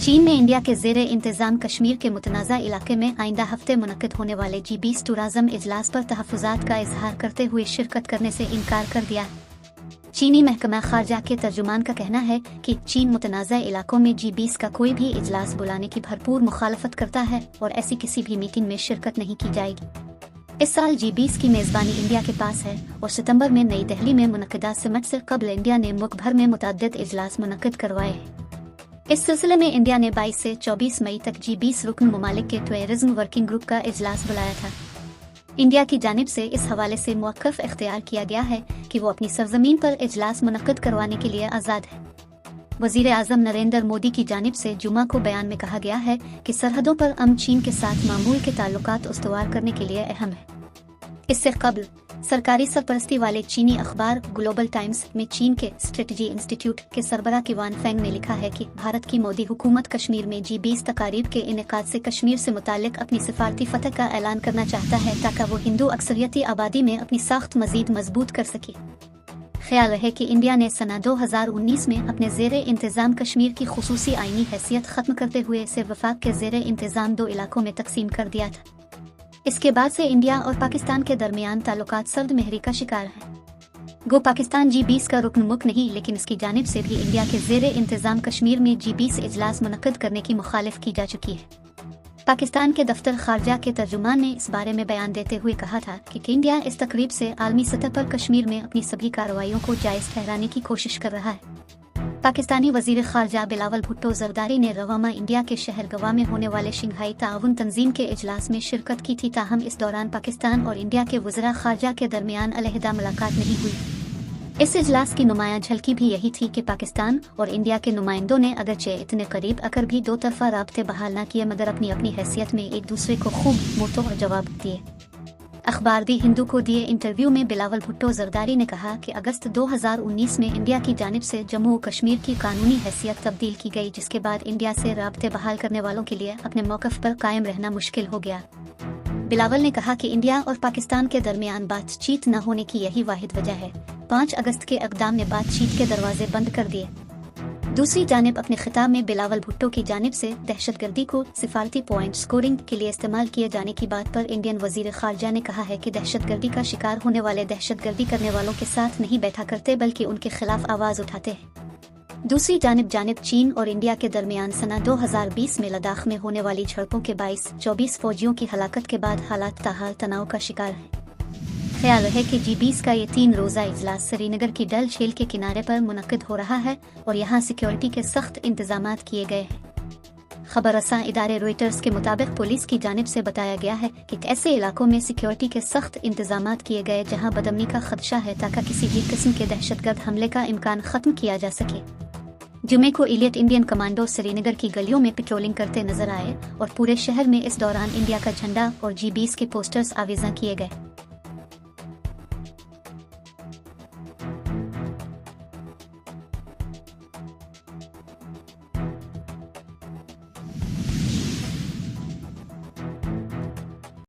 चीन में इंडिया के ज़ेरे इंतज़ाम कश्मीर के मुतनाज़ा इलाके में आइंदा हफ्ते मुनक़िद होने वाले G20 टूरिज़्म इजलास पर तहफ़्फ़ुज़ात का इजहार करते हुए शिरकत करने से इनकार कर दिया। चीनी महकमा ख़ारजा के तर्जुमान का कहना है कि चीन मुतनाज़ा इलाकों में G20 का कोई भी इजलास बुलाने की भरपूर मुखालफत करता है और ऐसी किसी भी मीटिंग में शिरकत नहीं की जाएगी। इस साल G20 की मेज़बानी इंडिया के पास है और सितंबर में नई दिल्ली में मुनक़िदा समिट से कबल इंडिया ने मुल्क भर में मुतअद्दिद इजलास मुनक़िद करवाए हैं। इस सिलसिले में इंडिया ने 22 से 24 मई तक G20 रुकन ममालिक के टूरिज्म वर्किंग ग्रुप का इजलास बुलाया था। इंडिया की जानिब से इस हवाले से मौक़िफ़ इख्तियार किया गया है कि वो अपनी सरज़मीन पर इजलास मुनक़िद करवाने के लिए आज़ाद है। वज़ीर आज़म नरेंद्र मोदी की जानिब से जुमा को बयान में कहा गया है कि सरहदों पर अमन चीन के साथ मामूल के ताल्लुकात उस्तवार करने के लिए अहम है। इससे कबल सरकारी सरपरस्ती वाले चीनी अखबार ग्लोबल टाइम्स में चीन के स्ट्रेटजी इंस्टीट्यूट के सरबराह कीवान फेंग ने लिखा है कि भारत की मोदी हुकूमत कश्मीर में G20 तकारीब के इनेकाद से कश्मीर से मुतालिक अपनी सिफारती फतह का ऐलान करना चाहता है ताकि वो हिंदू अक्सरियती आबादी में अपनी साख्त मजीद मजबूत कर सके। ख्याल रहे कि इंडिया ने सना 2019 में अपने ज़ेरे इंतज़ाम कश्मीर की खुसूसी आइनी हैसियत ख़त्म करते हुए इसे वफाक के ज़ेरे इंतज़ाम 2 इलाकों में तकसीम कर दिया था। इसके बाद से इंडिया और पाकिस्तान के दरमियान ताल्लुकात सर्द महरी का शिकार हैं। गो पाकिस्तान G20 का रुकन मुल्क नहीं, लेकिन इसकी जानिब से भी इंडिया के ज़ेरे इंतज़ाम कश्मीर में G20 इजलास मुनक़िद करने की मुखालिफ की जा चुकी है। पाकिस्तान के दफ्तर ख़ारजा के तर्जुमान ने इस बारे में बयान देते हुए कहा था कि इंडिया इस तकरीब से आलमी सतह पर कश्मीर में अपनी सभी कार्रवाइयों को जायज़ ठहराने की कोशिश कर रहा है। पाकिस्तानी वज़ीर ख़ारजा बिलावल भुट्टो ज़रदारी ने रवामा इंडिया के शहर गवा में होने वाले शंघाई ताउन तंजीम के इजलास में शिरकत की थी, ताहम इस दौरान पाकिस्तान और इंडिया के वज़रा ख़ारजा के दरमियान अलहदा मुलाकात नहीं हुई। इस इजलास की नुमायां झलकी भी यही थी कि पाकिस्तान और इंडिया के नुमाइंदों ने अगरचे इतने करीब आकर भी दो तरफा राब्ते बहाल न किए, मगर अपनी अपनी हैसियत में एक दूसरे को खूब मुँहतोड़ जवाब दिए। अखबार दी हिंदू को दिए इंटरव्यू में बिलावल भुट्टो ज़रदारी ने कहा कि अगस्त 2019 में इंडिया की जानिब से जम्मू और कश्मीर की कानूनी हैसियत तब्दील की गई, जिसके बाद इंडिया से राब्ते बहाल करने वालों के लिए अपने मौक़िफ़ पर कायम रहना मुश्किल हो गया। बिलावल ने कहा कि इंडिया और पाकिस्तान के दरमियान बातचीत न होने की यही वाहिद वजह है। 5 अगस्त के इक़दाम ने बातचीत के दरवाजे बंद कर दिए। दूसरी जानिब अपने खिताब में बिलावल भुट्टो की जानिब से दहशतगर्दी को सिफारती पॉइंट स्कोरिंग के लिए इस्तेमाल किए जाने की बात पर इंडियन वज़ीर ख़ारजा ने कहा है कि दहशतगर्दी का शिकार होने वाले दहशतगर्दी करने वालों के साथ नहीं बैठा करते, बल्कि उनके खिलाफ आवाज़ उठाते हैं। दूसरी जानिब चीन और इंडिया के दरमियान सना 2020 में लद्दाख में होने वाली झड़पों के 22-24 फौजियों की हलाकत के बाद हालात ताहाल तनाव का शिकार है। ख्याल है कि G20 का ये 3 रोज़ा इजलास श्रीनगर की डल झील के किनारे पर मुनक़िद हो रहा है और यहाँ सिक्योरिटी के सख्त इंतजामात किए गए हैं। खबर रसां इदारे रॉयटर्स के मुताबिक पुलिस की जानिब से बताया गया है कि ऐसे इलाकों में सिक्योरिटी के सख्त इंतजामात किए गए जहाँ बदअमनी का खदशा है, ताकि किसी भी किस्म के दहशतगर्द हमले का इम्कान ख़त्म किया जा सके। जुमे को इलियट इंडियन कमांडो श्रीनगर की गलियों में पेट्रोलिंग करते नजर आए और पूरे शहर में इस दौरान इंडिया का झंडा और G20 के पोस्टर्स आवेज़ा किए गए।